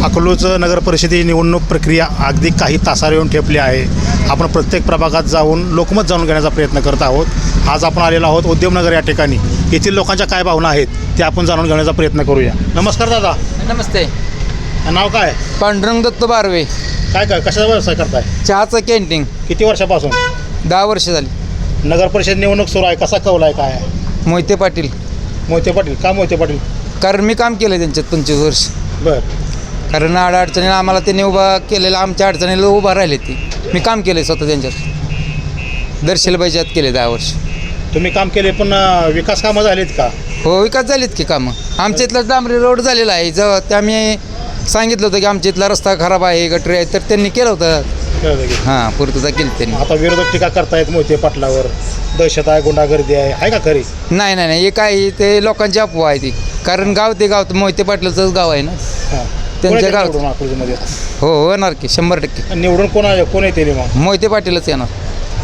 अकलूज नगर परिषदे निवडणूक प्रक्रिया अगदी काही तासावर येऊन ठेपली आहे. आपण प्रत्येक प्रभागात जाऊन लोकमत जाणून घेण्याचा प्रयत्न करत आहोत. आज आपण आलेलो आहोत उद्यमनगर या ठिकाणी. येथील लोकांच्या काय भावना आहेत ते आपण जाणून घेण्याचा प्रयत्न करूया. नमस्कार दादा. नमस्ते. नाव काय? पांडुरंग दत्त बारवे. काय कशाचा व्यवसाय करताय? चहाचं कॅन्टीन. किती वर्षापासून? 10 वर्ष झाली. नगर परिषद निवडणूक सुरू आहे, कसा कौल आहे, काय आहे? मोहिते पाटील. मोहिते पाटील का? मोहिते पाटील कारण मी काम केलं त्यांच्यात 25 वर्ष. बरं. कारण अडचणीला आम्हाला त्यांनी उभा केलेलं, आमच्या अडचणीला उभा राहिले ती. मी काम केलं स्वतः त्यांच्यात. दर्शलबाईच्यात केले 10 वर्ष. तुम्ही काम केले, पण विकास कामं झालीत का? हो, विकास झालीत की कामं. आमच्या इथला डांबरी रोड झालेला आहे. जेव्हा ते आम्ही सांगितलं होतं की आमच्या इथला रस्ता खराब आहे, गटरी आहे, तर त्यांनी केलं होतं. हां, पूर्तता केली त्यांनी. आता विरोधक टीका करतायत मोहिते पाटलावर. दहशत आहे, गुंडागर्दी आहे का खरी? नाही, हे काय ते लोकांची अफवा आहे ती. कारण गाव ते गाव मोहिते पाटलाचंच गाव आहे ना. हां. त्यांच्या गावात अकलूजमध्ये हो होणार की 100%. निवडून कोण येते मग? मोहिते पाटीलच येणार.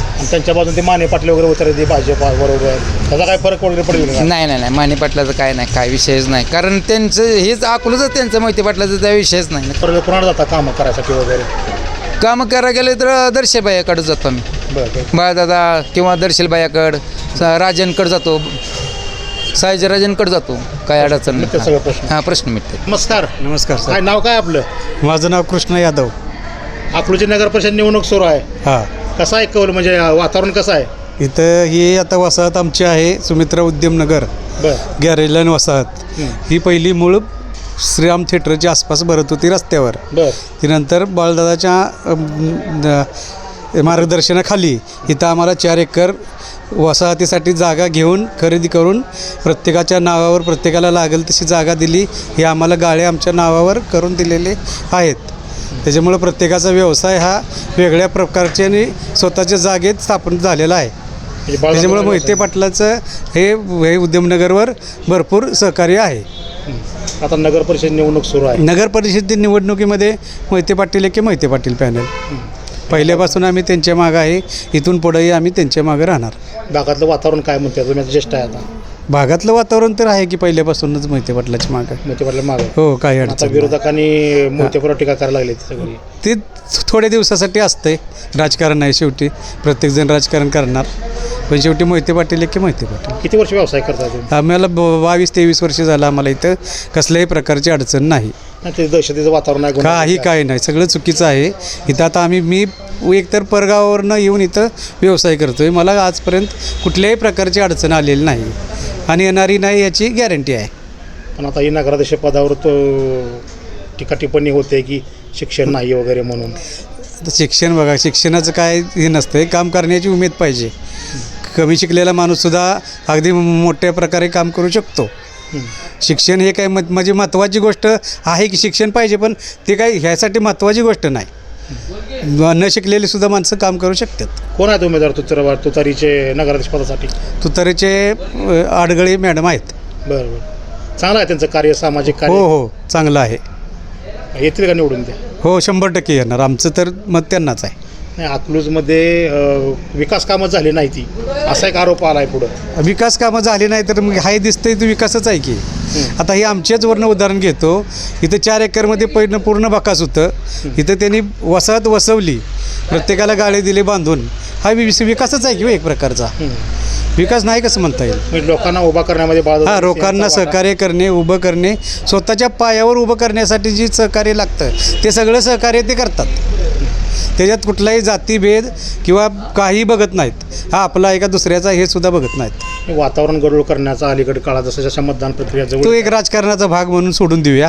आणि त्यांच्या बाजून ते माने पाटील वगैरे उतरते भाजप बरोबर, त्याचा काय फरक वगैरे पडेल का? नाही, माने पाटलाचं काय नाही, काय विषयच नाही. कारण त्यांचं हेच अकलूजच त्यांचं मोहिते पाटलाचं त्या विषयच नाही. परत कोणाला जाता कामं करायसाठी वगैरे? कामं करायला गेले तर दर्शलबायाकडे जातो आम्ही. बरं. बाळदादा किंवा दर्शलबायाकडं, राजनकडे जातो, सायजराजनकडे जातो. काय अडचण ते सगळं प्रश्न. हां, प्रश्न मिळते. नमस्कार. नमस्कार काय सर. नाव काय आपलं? माझं नाव कृष्ण यादव. अकलूजची नगर परिषद निवडणूक सुरू आहे, हां. कसा आहे कौल, म्हणजे वातावरण कसं आहे? इथं ही आता वसाहत आमची आहे, सुमित्रा उद्यमनगर बरं. गॅरेज लाईन वसाहत. ही पहिली मूळ श्रीराम थिएटरच्या आसपास भरत होती रस्त्यावर. बरं. ती नंतर बाळदादाच्या मार्गदर्शनाखाली इथं आम्हाला 4 एकर वसाहतीसाठी जागा घेऊन खरेदी करून प्रत्येकाच्या नावावर प्रत्येकाला लागेल तशी जागा दिली. हे आम्हाला गाळे आमच्या नावावर करून दिलेले आहेत. त्याच्यामुळं प्रत्येकाचा व्यवसाय हा वेगळ्या प्रकारचे आणि स्वतःच्या जागेत स्थापन झालेला आहे. त्याच्यामुळं मोहिते पाटलाचं हे उद्यमनगरवर भरपूर सहकार्य आहे. आता नगर परिषद निवडणूक सुरू आहे. नगर परिषद निवडणुकीमध्ये मोहिते पाटील की मोहिते पाटील पॅनल पहिल्यापासून आम्ही त्यांच्या मागं आहे. इथून पुढेही आम्ही त्यांच्या मागं राहणार. भागातलं वातावरण काय म्हणते? तुम्ही ज्येष्ठ आहे आता. भागातलं वातावरण तर आहे की पहिल्यापासूनच मोहिते पाटलाची मागं. मोहिते पाटील मागे. हो, काही आता अडचण नाही. विरोधकांनी मोहितेवर टीका करायला लागली सगळी. ते थोड्या दिवसासाठी असतंय. राजकारण आहे शेवटी. प्रत्येकजण राजकारण करणार, पण शेवटी मोहिते पाटील की मोहिते पाटील. किती वर्ष व्यवसाय करता तुम्ही? आम्हाला 22-23 वर्ष झालं. आम्हाला इथं कसल्याही प्रकारची अडचण नाही. ते दहशतीचं वातावरण आहे, काही काय नाही, सगळं चुकीचं आहे. इथं आता मी एकतर परगावावरनं येऊन इथं व्यवसाय करतो आहे. मला आजपर्यंत कुठल्याही प्रकारची अडचण आलेली नाही आणि येणारी नाही याची गॅरंटी आहे. पण आता ही नगराध्यक्ष पदावर तो टीका टिप्पणी होते की शिक्षण नाही वगैरे म्हणून. आता शिक्षण बघा, शिक्षणाचं काय हे नसतं. काम करण्याची उमेद पाहिजे. कमी शिकलेला माणूससुद्धा अगदी मोठ्या प्रकारे काम करू शकतो. शिक्षण हे काय म्हणजे महत्त्वाची गोष्ट आहे की शिक्षण पाहिजे, पण ते काय ह्यासाठी महत्त्वाची गोष्ट नाही. न शिकलेली सुद्धा माणसं काम करू शकतात. कोण आहेत उमेदवार तुतारीचे नगराध्यक्ष पदासाठी? तुतारीचे आडगळे मॅडम आहेत. बरं. चांगलं आहे त्यांचं कार्य, सामाजिक कार्य. हो, चांगलं आहे. येतील का निवडून ते? हो, 100% येणार. आमचं तर मत त्यांनाच आहे. नाही, अकलूजमध्ये विकास कामं झाली नाही ती, असा एक आरोप आला आहे पुढं. विकास कामं झाली नाही तर मग हाय दिसतंय तो विकासच आहे की. आता हे आमच्याच वरनं उदाहरण घेतो. इथं 4 एकरमध्ये पूर्ण बकास होतं. इथं त्यांनी वसाहत वसवली, प्रत्येकाला गाळे दिले बांधून. हा विकासच आहे की एक प्रकारचा. विकास नाही कसं म्हणता येईल? म्हणजे लोकांना उभा करण्यामध्ये हां, लोकांना सहकार्य करणे, उभं करणे, स्वतःच्या पायावर उभं करण्यासाठी जी सहकार्य लागतं ते सगळं सहकार्य ते करतात. त्याच्यात कुठलाही जातीभेद किंवा काही बघत नाहीत. हा आपला एका दुसऱ्याचा हे सुद्धा बघत नाहीत. वातावरण गडूळ करण्याचा अलीकडे काळात जसं जसं मतदान प्रक्रिया तो जवळ. एक राजकारणाचा भाग म्हणून सोडून देऊया.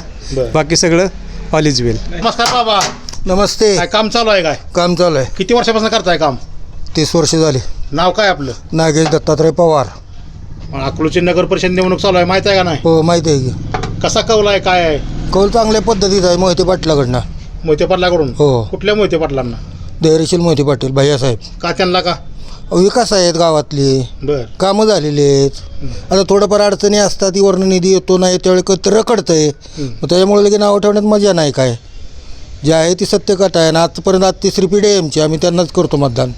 बाकी सगळं ऑल इज वेल. नमस्कार बाबा. नमस्ते. काय काम चालू आहे? काय काम चालू आहे. किती वर्षापासून करताय काम? 30 वर्ष झाली. नाव काय आपलं? नागेश दत्तात्रय पवार. अकलूजची नगर परिषद निवडणूक चालू आहे, माहिती आहे का नाही? हो, माहिती आहे की. कसा कौल आहे, काय आहे? कौल चांगल्या पद्धतीत आहे मोहिते पाटलाकडनं. मोहिते पाटलाकडून? हो. कुठल्या मोहिते पाटलांना? धैर्यशील मोहिते पाटील भैयासाहेब. का त्यांना का? विकास आहेत गावातली, बर. कामं झालेली आहेत. आता थोडंफार अडचणी असतात, ती वर्ण निधी येतो नाही त्यावेळी तर रखडतंय. मग त्याच्यामुळे लगेच नाव ठेवण्यात मजा नाही. काय जे आहे ती सत्यकथा आहे. आणि आजपर्यंत आज 3री पिढी आहे आमची, आम्ही त्यांनाच करतो मतदान.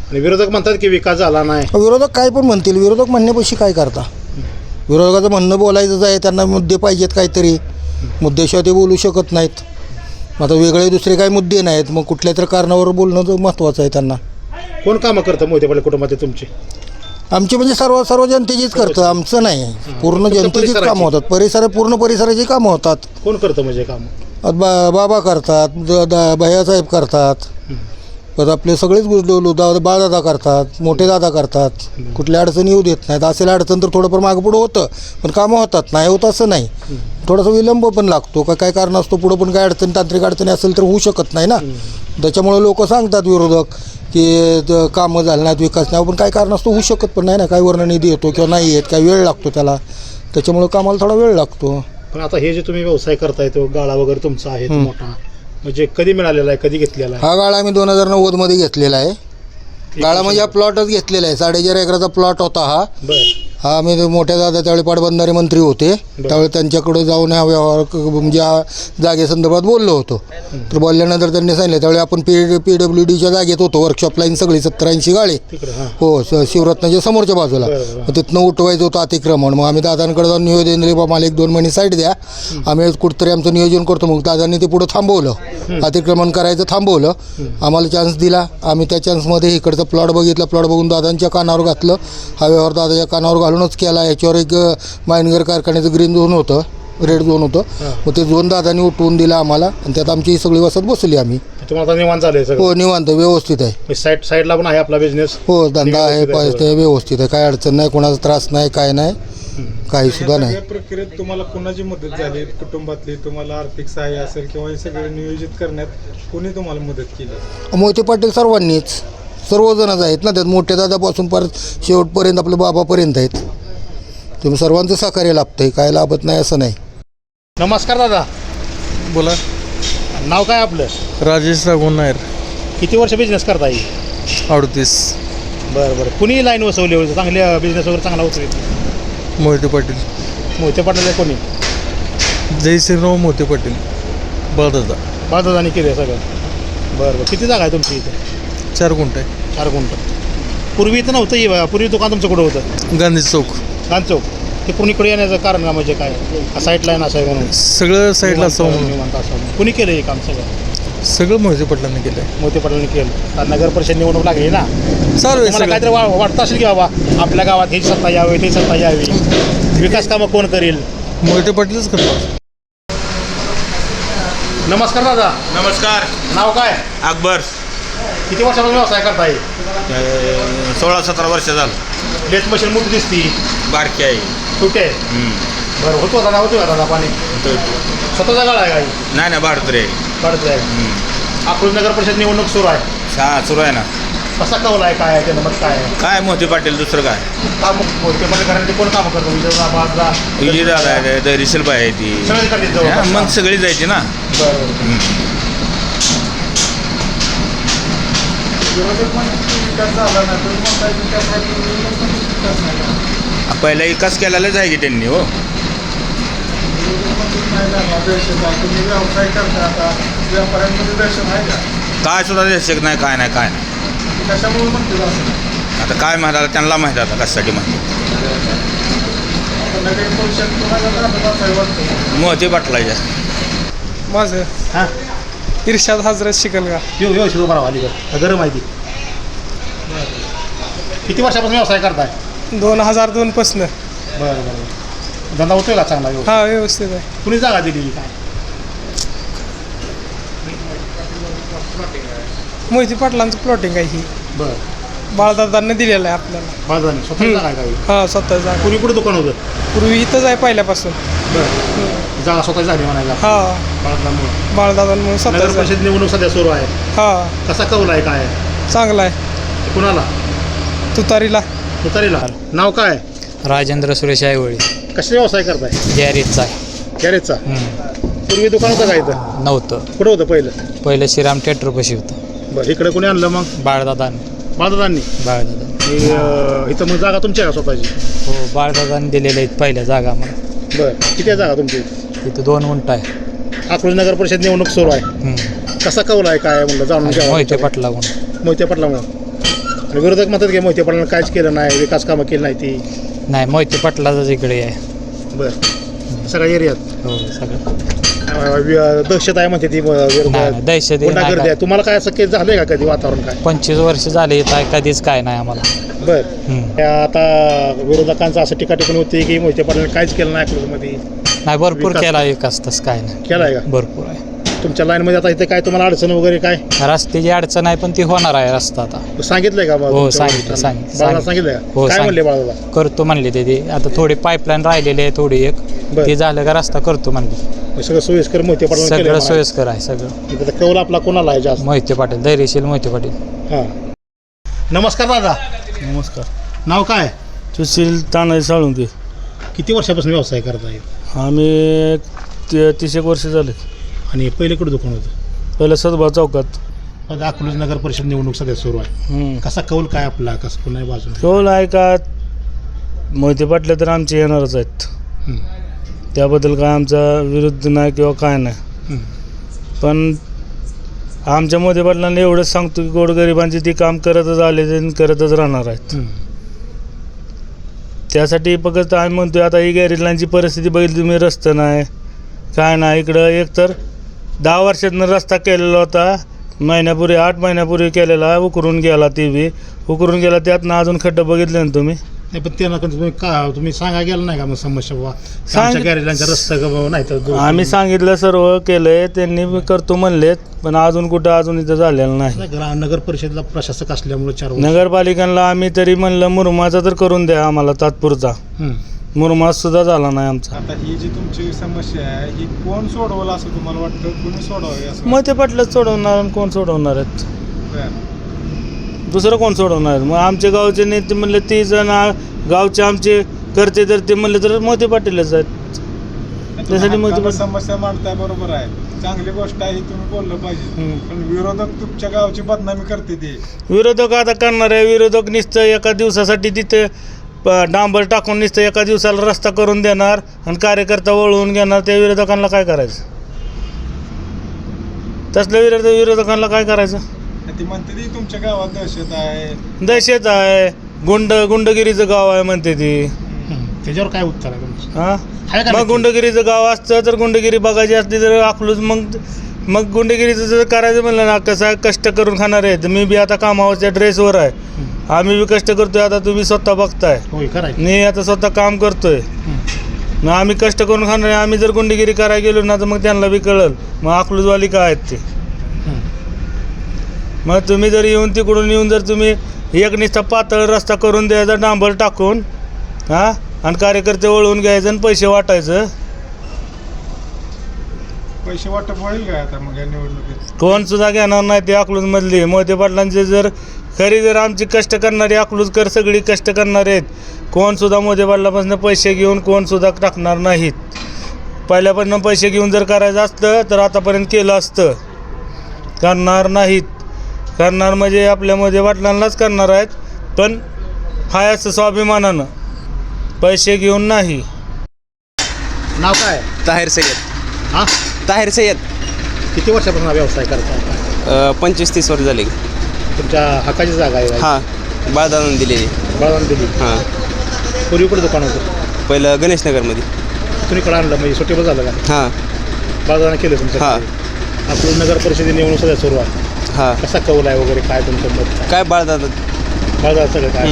आणि विरोधक म्हणतात की विकास झाला नाही. विरोधक काय पण म्हणतील, विरोधक म्हणण्यापेक्षा काय करता? विरोधकाचं म्हणणं बोलायचंच आहे. त्यांना मुद्दे पाहिजेत काहीतरी, मुद्द्याशिवाय ते बोलू शकत नाहीत. आता वेगळे दुसरे काही मुद्दे नाहीत, मग कुठल्या तरी कारणावर बोलणं महत्त्वाचं आहे त्यांना. कोण कामं करतं मोहिते पाटील कुटुंबातील तुमची? आमची म्हणजे सर्व जनतेचीच करतं, आमचं नाही. पूर्ण जनतेचीच परिसराची? कामं होतात, पूर्ण परिसराची कामं होतात. कोण करतं म्हणजे कामं? आता बाबा करतात, भैयासाहेब करतात, परत आपले सगळेच बाळदादा करतात, मोठे दादा करतात. कुठल्या अडचणी येऊ देत नाहीत. असेल अडचण तर थोडंफार मागं पुढं होतं, पण कामं होतात. नाही होत असं नाही. थोडासा विलंब पण लागतो, काय कारण असतो पुढं, पण काय अडचण तांत्रिक अडचणी असेल तर होऊ शकत नाही ना. त्याच्यामुळे लोक सांगतात विरोधक की कामं झालं नाहीत, विकास नाही, पण काय कारण असतो होऊ शकत पण नाही ना. काही वर्ण निधी येतो किंवा नाही येत, काही वेळ लागतो त्याला, त्याच्यामुळं कामाला थोडा वेळ लागतो. पण आता हे जे तुम्ही व्यवसाय करताय तो गाळा वगैरे तुमचा आहे तो मोठा, म्हणजे कधी मिळालेला आहे, कधी घेतलेला आहे? हा गाळा आम्ही 2090 मध्ये घेतलेला आहे. गाळा म्हणजे हा प्लॉटच घेतलेला आहे. 4.5 एकराचा प्लॉट होता हा. बरं. हा आम्ही मोठ्या दादा त्यावेळी पाटबंधारे मंत्री होते, त्यावेळी त्यांच्याकडे जाऊन हा व्यवहार म्हणजे हा जागेसंदर्भात बोललो होतो. तर बोलल्यानंतर त्यांनी सांगितलं, त्यावेळी आपण PWDच्या जागेत होतो, वर्कशॉप लाईन सगळी 70-80 गाळे. तिकडे हां. हो, शिवरत्नाच्या समोरच्या बाजूला. बरं. मग तिथनं उठवायचं होतं अतिक्रमण. मग आम्ही दादांकडे जाऊन निवेदन दिले, बाबा मला 1-2 महिने साईड द्या, आम्ही कुठंतरी आमचं नियोजन करतो. मग दादांनी ते पुढं थांबवलं, अतिक्रमण करायचं थांबवलं, आम्हाला चान्स दिला. आम्ही त्या चान्समध्ये इकडचा प्लॉट बघितला, प्लॉट बघून दादांच्या कानावर घातलं. हा व्यवहार दादाच्या कानावर घालूनच केला. याच्यावर एक मायनगर कारखान्याचं ग्रीन झोन होतं, रेड झोन होतं. मग ते झोन दादांनी उठवून दिलं आम्हाला, आणि त्यात आमची ही सगळी वसत बसली आम्ही. तुम्हाला आता निवांत झालंय सगळं? हो, निवांत व्यवस्थित आहे. साईडला पण आहे आपला बिझनेस? हो, धंदा आहे, ते व्यवस्थित आहे, काय अडचण नाही, कोणाचा त्रास नाही, काय नाही, काही सुद्धा नाही. या प्रक्रियेत तुम्हाला कोणाची मदत झाली? कुटुंबातली तुम्हाला आर्थिक सहाय्य असेल किंवा हे सगळं नियोजित करण्यात कोणी तुम्हाला मदत केली? मोहिते पाटील सर्वांनीच, सर्वजणच आहेत ना त्यात, मोठ्या दादापासून परत शेवटपर्यंत आपल्या बाबापर्यंत आहेत. तुम्ही सर्वांचं सहकार्य लाभतंय, काय लाभत नाही असं नाही. नमस्कार दादा, बोला. नाव काय आपलं? राजेश राघवन नायर, किती वर्ष बिझनेस करता येईल? 38. बरं. कुणी लाईन वसवली होती चांगल्या बिझनेस वगैरे चांगला होतो? मोहिते पाटील, मोहिते पाटील कोणी? जयश्रीराव मोहिते पाटील, बळदादा. बाळदादानी केलं आहे सगळं? बरं. किती जागा आहे तुमची इथे? 4 गुंठे. 4 गुंठ. पूर्वी इथं नव्हतं हे, पूर्वी दुकान तुमचं कुठं होतं? गांधी चौक. गांचौक. ते कुणीकडे येण्याचं कारण का म्हणजे काय? साईड लाईन असं आहे म्हणून? सगळं साईडला असं म्हणून निवांत असं. कुणी केलं हे काम सगळं? सगळं मोहिते पाटलांनी केलं आहे. मोहिते पाटलांनी केलं. आता नगर परिषद निवडणूक लागली ना, चालू आहे मला सगळं. काहीतरी वाटतं असेल की बाबा आपल्या गावात ही सत्ता यावी, ती सत्ता यावी, विकास कामं कोण करेल? मोहिते पाटीलच करतात. नमस्कार दादा. नमस्कार. नाव काय? अकबर. किती वर्षापासून व्यवसाय करताय? 16-17 वर्ष झालं. लेथ मशीन मोठी दिसती, बारकी आहे. छोटे आहे. बरं. होतो का दादा पाणी? स्वतःचा गाळा आहे काही? नाही बारतरे आहे. काढत आहे. अकलूज नगर परिषद निवडणूक सुरू आहे, सुरू आहे ना. कसा कौल आहे, काय आहे त्यानं मत काय आहे? काय मोहिते पाटील दुसरं काय? काम मोहिते पाटील घराण्याचे कोण कामं करतो? विजयबाबा, विजयदादा आहे, दरिशीलबाई आहे ती. सगळेच करतील हा, जवळपास. मग सगळी जायची ना. बरं. पहिला विकास केलेलाच आहे की त्यांनी. हो, काय सुद्धा देशक नाही, काय नाही. आता काय माहिती, त्यांना माहिती आता कशासाठी माहिती. मोहिते पाटलाच्या. माझं हां, इर्शाद हजरत शिकल का? व्यवस्थित उभा राहा अलीकडे, गरम आहे ती. किती वर्षापासून व्यवसाय करताय? 2002 पासून. बरं. धंदा होतोय का चांगला? व्यवस्थित. हा, व्यवस्थित आहे. कुणी जागा दिली काय? मोहिते पाटलांचं प्लॉटिंग आहे ही. बरं. बाळदादांना दिलेलं आहे आपल्याला. बाजाराने स्वतः जागा आहे काही? हा, स्वतः जागा. पूर्वी कुठे दुकान होतं? पूर्वी इथंच आहे पहिल्यापासून. बरं. जागा स्वतः झाली म्हणायला हा, बाळामुळे. बाळदादांमुळे नगर स्वतः. परिषद निवडणूक सध्या सुरू आहे, हा, कसा कौल आहे, काय आहे? चांगला आहे. कुणाला? तुतारीला. तुतारीला. नाव काय? राजेंद्र सुरेश आयवळी, कशा व्यवसाय करताय? गॅरेजचा आहे. गॅरेजचा. पूर्वी दुकान होतं का इथं? नव्हतं. कुठं होतं पहिलं? पहिलं श्रीराम थिएटरपाशी होतं. बरं. इकडे कोणी आणलं मग? बाळदादांनी. बाळदादांनी. इथं मग जागा तुमची आहे का स्वतःची? हो, बाळदादांनी दिलेल्या आहेत पहिल्या जागा मला. बरं. किती आहे जागा तुमची? इथं 2 गुंठ आहे. अकलूज नगर परिषद निवडणूक सुरू आहे, कसा कौल आहे, काय आहे म्हणलं जाणून घ्यावं. मोहिते पाटला म्हणून. मोहिते पाटलामुळं. आणि विरोधक म्हणतात की मोहिते पाटलांना काहीच केलं नाही, विकास कामं केली नाही ती. नाही, मोहिते पाटलाचाच इकडे आहे. बरं. सगळ्या एरियात. हो, सगळं. दहशत आहे म्हणते ती नाही, दहशत ही नाही गुंडागर्दी काय. आहे. तुम्हाला काय असं केस झालंय का कधी वातावरण काय 25 वर्ष झाले येत आहे, कधीच काय नाही आम्हाला. बर आता विरोधकांचं असं टीका टिप्पणी होती की मोहिते पाटलांनी काहीच केलं नाही अकलूजमध्ये. नाही, भरपूर विकास- केला विकास, तसं काय नाही, केलाय का भरपूर आहे. तुमच्या लाईनमध्ये आता इथे काय तुम्हाला अडचण वगैरे काय रस्त्याची अडचण आहे, पण ती होणार आहे रस्ता आता. सांगितलंय का हो, सांगितलं, सांगितलं. बाळाला सांगितलंय का? हो, काय म्हणले सांगितलं. बाळाला? करतो म्हणले ते आता थोडी पाईपलाईन राहिलेली आहे, थोडी एक बरं. ते झालं का रस्ता करतो म्हणले. सगळं सोयीस्कर मोहिते पाटील सगळं सोयीस्कर आहे, सगळं. कौल आपला कोणाला आहे जास्त? मोहिते पाटील, धैर्यशील मोहिते पाटील. हां. नमस्कार दादा. नमस्कार. नाव काय? सुशील तानाजी साळुंके. किती वर्षापासून व्यवसाय करताय? आम्ही 30 एक वर्ष झाले. आणि पहिले कुठं दुकान होतं? पहिलं सदभाव चौकात. आता अकलूज नगर परिषद निवडणूक सध्या सुरू आहे. कसा कौल काय आपला, कसं कोणाही बाजूने? कौल आहे का मोहिते पाटले तर आमचे येणारच आहेत, हं. त्याबद्दल काय आमचा विरुद्ध नाही किंवा काय नाही. हं. पण आमच्या मोहिते पाटलांना एवढंच सांगतो की गोरगरिबांची ती काम करतच आले आणि करतच राहणार आहेत. हं. त्यासाठी फक्त आम्ही म्हणतोय आता ही गॅरेजलांची परिस्थिती बघितली तुम्ही, रस्ता नाही काय नाही. इकडं एकतर 10 वर्षातनं रस्ता केलेला होता, महिन्यापूर्वी 8 महिन्यापूर्वी केलेला, उकरून गेला. ते बी उकरून गेला, त्यातनं अजून खड्डं बघितले ना तुम्ही? नाही पण त्यांना तुम्ही सांगा गेलं नाही का मग समस्या बाबा सांगित- आमच्या गॅरेजलांच्या रस्ता नाही तर आम्ही सांगितलं, सर्व केलंय, त्यांनी बी करतो म्हणलेत, पण अजून कुठं अजून इथं झालेलं नाही. नगर परिषदला प्रशासक असल्यामुळे 4 वर्ष. नगरपालिकांना आम्ही तरी म्हणलं मुरुमाचा तर करून द्या आम्हाला तात्पुरता. हं. मुरुमात सुद्धा झाला नाही आमचा. आता ही जी तुमची समस्या आहे ही कोण सोडवलं असं तुम्हाला वाटतं? कोणी सोडवावी असं मग ते पाटलंच सोडवणार आणि कोण सोडवणार आहेत? बरं. दुसरं कोण सोडवणार आहे? मग आमचे गावचे नेते म्हणले 30 जण गावचे आमचे करते तर ते म्हणले तर मोहिते पाटीलच आहेत. त्यासाठी मोहिते हक्कानं पाटील समस्या मांडताय, बरोबर आहे, चांगली गोष्ट आहे, ही तुम्ही बोललं पाहिजे. पण विरोधक तुमच्या गावची बदनामी करते ते. विरोधक आता करणार आहे. विरोधक नुसतं एका दिवसासाठी तिथे डांबर टाकून नुसतं एका दिवसाला रस्ता करून देणार आणि कार्यकर्ता वळवून घेणार. त्या विरोधकांना काय करायचं? तसल्या विरोधकांना काय करायचं? ती म्हणते ती तुमच्या गावात दहशत आहे. दहशत आहे, गुंडगिरीचं गाव आहे म्हणते ती. हं. त्याच्यावर काय उत्तर आहे तुमचं? हां, आहे का मग नक्की? गुंडगिरीचं गाव असतं तर गुंडगिरी बघायची असली तर अकलूज मग गुंडगिरीचं जर करायचं म्हणलं ना, कसं आहे, कष्ट करून खाणार आहे. मी बी आता कामावरच्या ड्रेसवर आहे, आम्ही बी कष्ट करतोय. आता तुम्ही स्वतः बघताय, होय करायचं. मी आता स्वतः काम करतोय. मग आम्ही कष्ट करून खाणार आहे. आम्ही जर गुंडगिरी करायला गेलो ना तर मग त्यांना बी कळलं मग अकलूजवाली काय आहेत ते. मग तुम्ही जर तिकडून येऊन जर तुम्ही एक निस्ता पातळ रस्ता करून द्यायचा डांबर टाकून, हां, आणि कार्यकर्ते वळवून घ्यायचं आणि पैसे वाटायचं. पैसे वाटप होईल काय आता मग या निवडणुकीत? कोण सुद्धा घेणार नाही ते अकलूजमधली. मोहिते पाटलांचे जर खरी जर आमची कष्ट करणारी अकलूजकर सगळी कष्ट करणारे आहेत, कोण सुद्धा मोहिते पाटलापासून पैसे घेऊन कोण सुद्धा टाकणार नाहीत. पहिल्यापासून पैसे घेऊन जर करायचं असतं तर आतापर्यंत केलं असतं. करणार नाहीत. करणार म्हणजे आपल्या मोहिते पाटलांनाच करणार आहेत, पण हाय असं स्वाभिमानानं, पैसे घेऊन नाही. नाव काय? ताहिर सय्यद. हां. ताहिर सय्यद. किती वर्षापासून हा व्यवसाय करताय? 25-30 वर्ष झाली. तुमच्या हक्काची जागा आहे? हां, बाळदादांनी दिलेली. बाळानं दिली. हां, पूर्वी कुठं दुकान होतं? पहिलं गणेशनगरमध्ये. तुम्ही इकडं आणलं म्हणजे सुटेबल झालं का? हां बाळानं केलं तुमचं? हां. अकलूज नगर परिषदे निवडणूक सध्या सुरू आहे. हां. कसा कौल आहे वगैरे काय तुमचं मत? काय बाळदादा? बाळाचं सगळं काय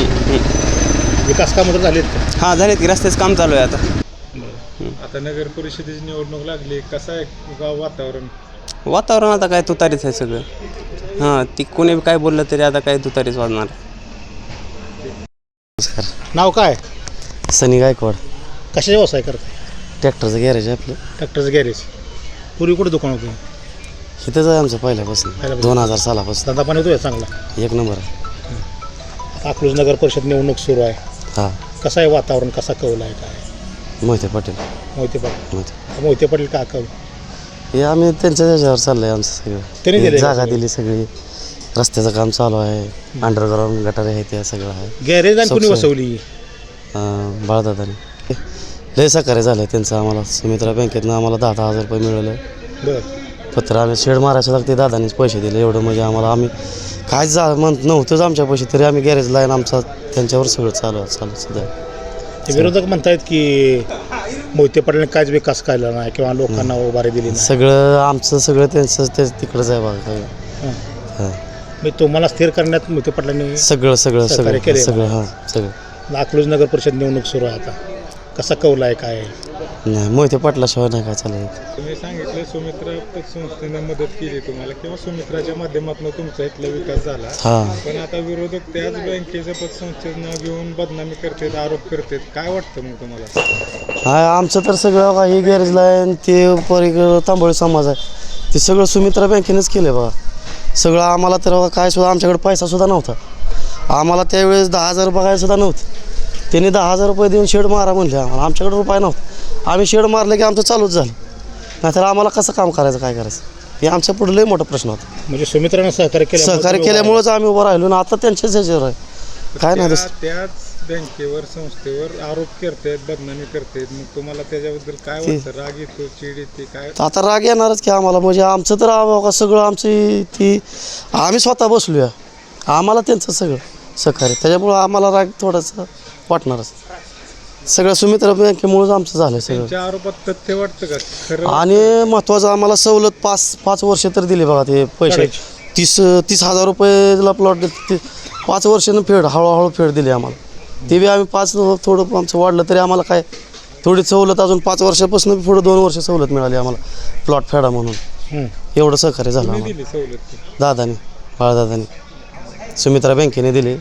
विकास कामं तर झालीत का? हां, झालेत की, रस्त्याचं काम चालू आहे आता. आता नगर परिषदेची निवडणूक लागली, कसं आहे गाव वातावरण? वातावरण आता काय तुतारीच आहे सगळं. हां, ती कोणी काय बोललं तरी आता काय तुतारीच वाजणार. नाव काय? सनी गायकवाड. कशाचा व्यवसाय करताय? ट्रॅक्टरचं गॅरेज आहे आपलं. ट्रॅक्टरचं गॅरेज. पूर्वी कुठं दुकान होतं? इथंच आहे आमचं पहिल्यापासून, 2000 सालापासून. धंदा पाणी होतोय चांगला? 1 नंबर आहे. आता अकलूज नगर परिषद निवडणूक सुरू आहे. हां, कसं आहे वातावरण, कसा कौल आहे काय? मोहिते पाटील. मोहिते पाटील. मोहिते मोहिते पाटील का कौल? हे आम्ही त्यांच्या त्याच्यावर चाललं आहे आमचं त्यांनी सगळं. दिलंय जागा का? दिली सगळी, रस्त्याचं काम चालू आहे, अंडरग्राऊंड गटारे आहे, ते सगळं आहे. गॅरेज आणि कोणी सबसे- बसवली? बाळदादाने लय सहकार्य झालं त्यांचं आम्हाला. सुमित्रा बँकेतनं आम्हाला 10,000 रुपये मिळाले. बरं. पत्र आम्ही शेड मारायचं लागते, ते दादानीच पैसे दिले. एवढं म्हणजे आम्हाला, आम्ही काय म्हणत नव्हतंच आमच्या पैसे, तरी आम्ही गॅरेज लाईन आमचा त्यांच्यावर सगळं चालू सुद्धा. ते विरोधक म्हणतायत की मोहिते पाटलांनी काहीच विकास केला नाही किंवा लोकांना उभारी दिली नाही. सगळं आमचं सगळं त्यांचं ते तिकडंच आहे बघा सगळं. हां मी तुम्हाला स्थिर करण्यात मोहिते पाटलांनी सगळं सगळं सहकार्य सगळं केलंय सगळं बघा. हां सगळं. अकलूज नगर परिषद निवडणूक सुरू आहे आता, कसा कौल आहे काय आहे? नाही मोहिते पाटलाशिवाय नाही काय चालेल. तुम्ही सांगितलं सुमित्रा पतसंस्थेनं मदत केली तुम्हाला किंवा सुमित्राच्या माध्यमातून तुमचा इथला विकास झाला. हां पण आता विरोधक त्याच बँकेच्या पतसंस्थेनं घेऊन बदनामी करतात, आरोप करतात. काय वाटतं मग तुम्हाला? हा आमचं तर सगळं काही गॅरेजला आहे आणि ते पलीकडं तांबोळी समाज आहे ते सगळं सुमित्रा बँकेनेच केलं आहे बघा. सगळं आम्हाला तर काय सुद्धा आमच्याकडे पैसासुद्धा नव्हता. आम्हाला त्यावेळेस 10,000 बघायसुद्धा नव्हतं. त्यांनी 10,000 रुपये देऊन शेड मारा म्हणले आम्हाला. आमच्याकडे रुपये नव्हता. आम्ही शेड मारले की आमचं चालूच झालं. नाहीतर आम्हाला कसं काम करायचं काय करायचं हे आमच्या पुढे लय मोठा प्रश्न होता. म्हणजे सुमित्रानं सहकार्य केलं, सहकार्य केल्यामुळेच आम्ही उभं राहिलो ना आता त्यांच्याच ह्याच्यावर आहे काय नाही दुसरं. त्याच बँकेवर संस्थेवर आरोप करतात, बदनामी करतात. मग तुम्हाला त्याच्याबद्दल काय वाटतं? राग येतो, चीड येते काय? आता राग येणारच की आम्हाला. म्हणजे आमचं तर बघा सगळं आमची ती आम्ही स्वतः बसलूया आम्हाला त्यांचं सगळं सहकार्य त्याच्यामुळं आम्हाला राग थोडंसं वाटणारच. सगळं सुमित्रा बँकेमुळेच आमचं झालं सगळं. त्यांच्या आरोपात तथ्य वाटतं का खरं? आणि महत्त्वाचं आम्हाला सवलत 5 वर्ष तर दिली बघा ते पैसे 30,000 रुपयेला प्लॉट 5 वर्षानं फेड हळूहळू फेड दिली आम्हाला. ते बी आम्ही 5 थोडं आमचं वाढलं तरी आम्हाला काय थोडी सवलत अजून 5 वर्षापासून पुढे 2 वर्ष सवलत मिळाली आम्हाला प्लॉट फेडा म्हणून. एवढं सहकार्य झालं आम्हाला दिली सवलत दादानी बाळदादानी सुमित्रा बँकेने दिली.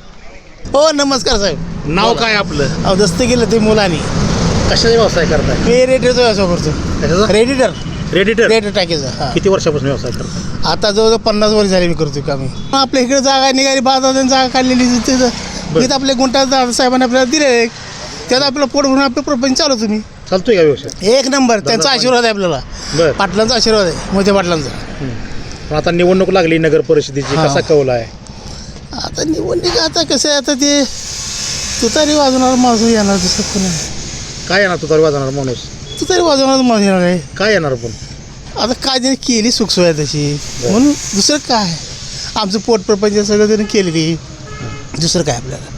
हो नमस्कार साहेब. नाव काय आपलं? अहो दस्त गेलं ते मुलांनी. कशाचा व्यवसाय करताय? मी रेडिओचा व्यवसाय करतो. कशाचा? Redditor Redditor. रेडिओ टाकीचा. हां किती वर्षापासून व्यवसाय करताय? आता जवळजवळ 50 वर्ष झाली मी करतो का. मी आपल्या इकडे जागा निघाली बाजारात जागा काढलेली तिथं आपले गुंटा साहेबांनी आपल्याला दिले. त्यात आपलं पोट भरून आपलं प्रपंच चालू तुम्ही चालतोय का व्यवसाय? एक नंबर. त्यांचा आशीर्वाद आहे आपल्याला. बरं. पाटलांचा आशीर्वाद आहे मोठ्या पाटलांचा. पण आता निवडणूक लागली नगर परिषदेची, हां. कसा कौल आहे? आता निवडणूक आता कसं आहे आता ते तुतारी वाजवणार माणूस येणार दुसरं कोणी काय येणार तुतारी वाजवणार माणूस? तुतारी वाजवणार माणूस येणार आहे. काय येणार पण? आता काय त्यांनी केली सुखसोय तशी म्हणून दुसरं काय आमचं पोट प्रपंच सगळं त्यांनी केली ती दुसरं काय आपल्याला.